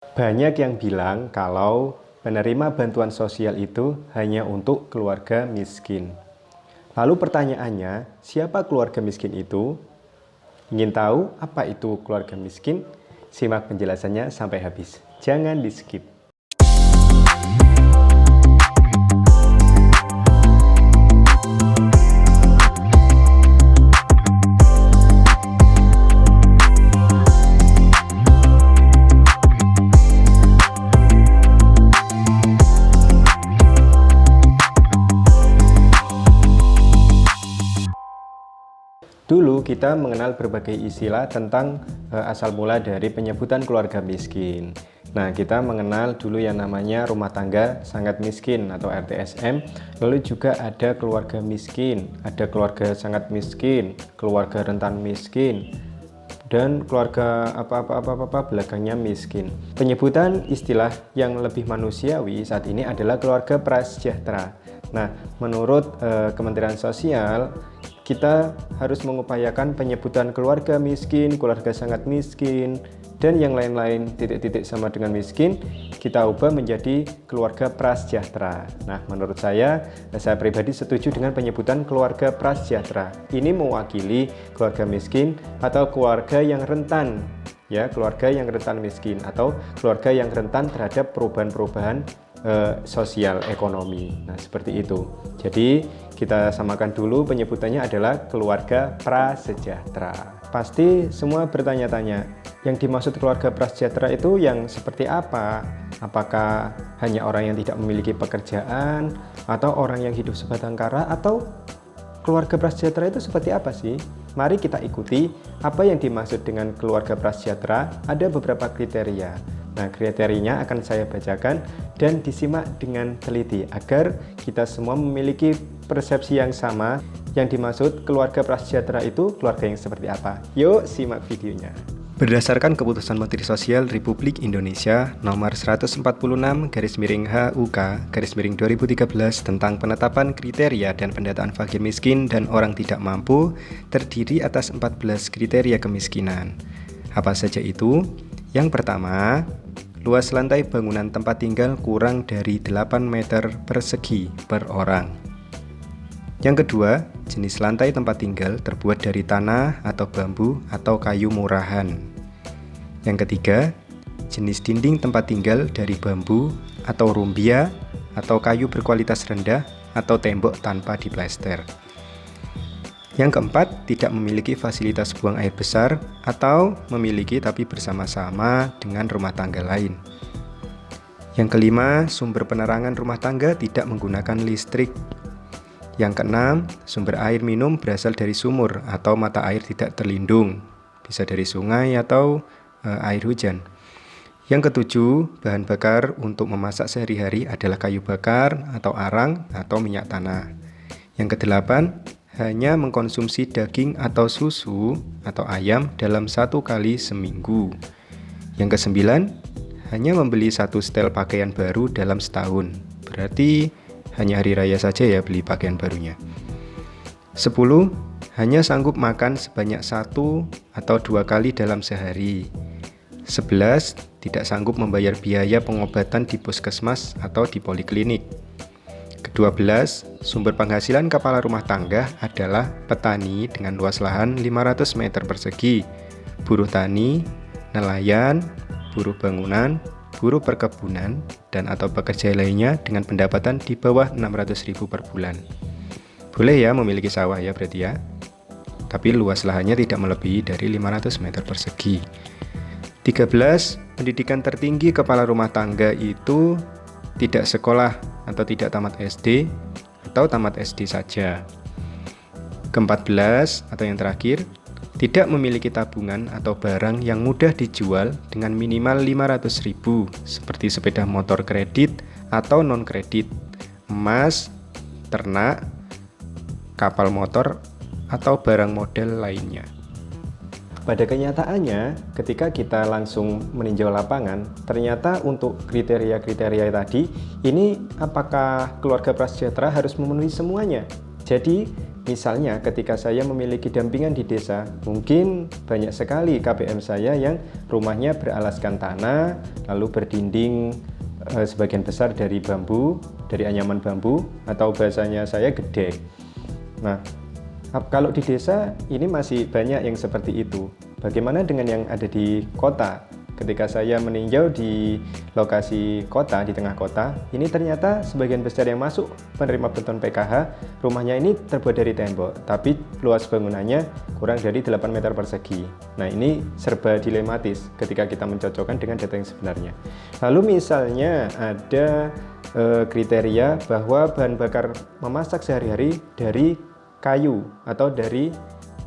Banyak yang bilang kalau penerima bantuan sosial itu hanya untuk keluarga miskin. Lalu pertanyaannya, siapa keluarga miskin itu? Ingin tahu apa itu keluarga miskin? Simak penjelasannya sampai habis. Jangan di-skip. Dulu kita mengenal berbagai istilah tentang asal mula dari penyebutan keluarga miskin. Nah, kita mengenal dulu yang namanya rumah tangga sangat miskin atau RTSM. Lalu juga ada keluarga miskin, ada keluarga sangat miskin, keluarga rentan miskin, dan keluarga apa-apa belakangnya miskin. Penyebutan istilah yang lebih manusiawi saat ini adalah keluarga prasejahtera. Nah, menurut Kementerian Sosial, kita harus mengupayakan penyebutan keluarga miskin, keluarga sangat miskin, dan yang lain-lain titik-titik sama dengan miskin, kita ubah menjadi keluarga prasejahtera. Nah, menurut saya pribadi setuju dengan penyebutan keluarga prasejahtera. Ini mewakili keluarga miskin atau keluarga yang rentan, ya, keluarga yang rentan miskin atau keluarga yang rentan terhadap perubahan-perubahan sosial ekonomi. Nah, seperti itu. Jadi kita samakan dulu, penyebutannya adalah keluarga prasejahtera. Pasti semua bertanya-tanya, yang dimaksud keluarga prasejahtera itu yang seperti apa? Apakah hanya orang yang tidak memiliki pekerjaan, atau orang yang hidup sebatang kara, atau keluarga prasejahtera itu seperti apa sih? Mari kita ikuti apa yang dimaksud dengan keluarga prasejahtera. Ada beberapa kriteria. Nah, kriterianya akan saya bacakan dan disimak dengan teliti agar kita semua memiliki persepsi yang sama. Yang dimaksud keluarga prasejahtera itu keluarga yang seperti apa? Yuk simak videonya. Berdasarkan Keputusan Menteri Sosial Republik Indonesia Nomor 146/HUK/2013 tentang penetapan kriteria dan pendataan fakir miskin dan orang tidak mampu, terdiri atas 14 kriteria kemiskinan. Apa saja itu? Yang pertama, luas lantai bangunan tempat tinggal kurang dari 8 meter persegi per orang. Yang kedua, jenis lantai tempat tinggal terbuat dari tanah atau bambu atau kayu murahan. Yang ketiga, jenis dinding tempat tinggal dari bambu atau rumbia atau kayu berkualitas rendah atau tembok tanpa diplester. Yang keempat, tidak memiliki fasilitas buang air besar atau memiliki tapi bersama-sama dengan rumah tangga lain. Yang kelima, sumber penerangan rumah tangga tidak menggunakan listrik. Yang keenam, sumber air minum berasal dari sumur atau mata air tidak terlindung, bisa dari sungai atau air hujan. Yang ketujuh, bahan bakar untuk memasak sehari-hari adalah kayu bakar atau arang atau minyak tanah. Yang kedelapan, hanya mengkonsumsi daging atau susu atau ayam dalam 1 kali seminggu. Yang kesembilan, hanya membeli 1 setel pakaian baru dalam setahun. Berarti hanya hari raya saja ya beli pakaian barunya. 10, hanya sanggup makan sebanyak 1 atau 2 kali dalam sehari. 11, tidak sanggup membayar biaya pengobatan di puskesmas atau di poliklinik. Ke-12, sumber penghasilan kepala rumah tangga adalah petani dengan luas lahan 500 meter persegi, buruh tani, nelayan, buruh bangunan, buruh perkebunan, dan atau pekerja lainnya dengan pendapatan di bawah 600.000 per bulan. Boleh ya memiliki sawah ya berarti ya, tapi luas lahannya tidak melebihi dari 500 meter persegi. 13, pendidikan tertinggi kepala rumah tangga itu tidak sekolah atau tidak tamat SD atau tamat SD saja. Ke-14 atau yang terakhir, tidak memiliki tabungan atau barang yang mudah dijual dengan minimal 500.000 seperti sepeda motor kredit atau non-kredit, emas, ternak, kapal motor, atau barang model lainnya. Pada kenyataannya, ketika kita langsung meninjau lapangan, ternyata untuk kriteria-kriteria tadi, ini apakah keluarga prasejahtera harus memenuhi semuanya? Jadi, Misalnya ketika saya memiliki dampingan di desa, mungkin banyak sekali KPM saya yang rumahnya beralaskan tanah, lalu berdinding sebagian besar dari bambu, dari anyaman bambu, atau bahasanya saya gedek. Nah, kalau di desa ini masih banyak yang seperti itu. Bagaimana dengan yang ada di kota? Ketika saya meninjau di lokasi kota, di tengah kota, ini ternyata sebagian besar yang masuk penerima bantuan PKH, rumahnya ini terbuat dari tembok, tapi luas bangunannya kurang dari 8 meter persegi. Nah, ini serba dilematis ketika kita mencocokkan dengan data yang sebenarnya. Lalu misalnya ada kriteria bahwa bahan bakar memasak sehari-hari dari kayu atau dari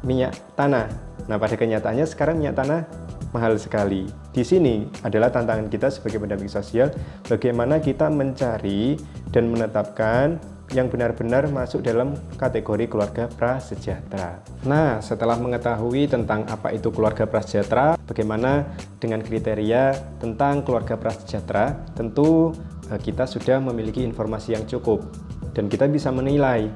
minyak tanah. Nah, pada kenyataannya sekarang minyak tanah mahal sekali. Di sini adalah tantangan kita sebagai pendamping sosial, bagaimana kita mencari dan menetapkan yang benar-benar masuk dalam kategori keluarga prasejahtera. Nah, setelah mengetahui tentang apa itu keluarga prasejahtera, bagaimana dengan kriteria tentang keluarga prasejahtera, tentu kita sudah memiliki informasi yang cukup dan kita bisa menilai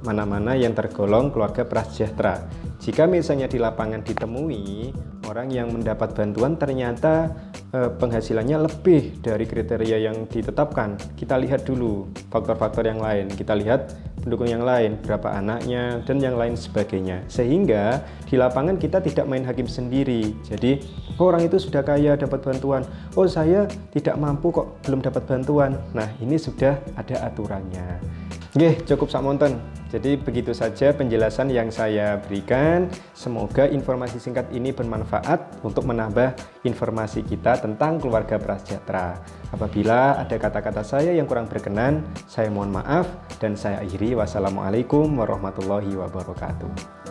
mana-mana yang tergolong keluarga prasejahtera. Jika misalnya di lapangan ditemui orang yang mendapat bantuan ternyata penghasilannya lebih dari kriteria yang ditetapkan, kita lihat dulu faktor-faktor yang lain, kita lihat pendukung yang lain, berapa anaknya, dan yang lain sebagainya. Sehingga di lapangan kita tidak main hakim sendiri. Jadi, orang itu sudah kaya dapat bantuan, oh saya tidak mampu kok belum dapat bantuan. Nah, ini sudah ada aturannya. Oke, cukup samonten. Jadi begitu saja penjelasan yang saya berikan. Semoga informasi singkat ini bermanfaat untuk menambah informasi kita tentang keluarga prasejahtera. Apabila ada kata-kata saya yang kurang berkenan, saya mohon maaf dan saya akhiri. Wassalamualaikum warahmatullahi wabarakatuh.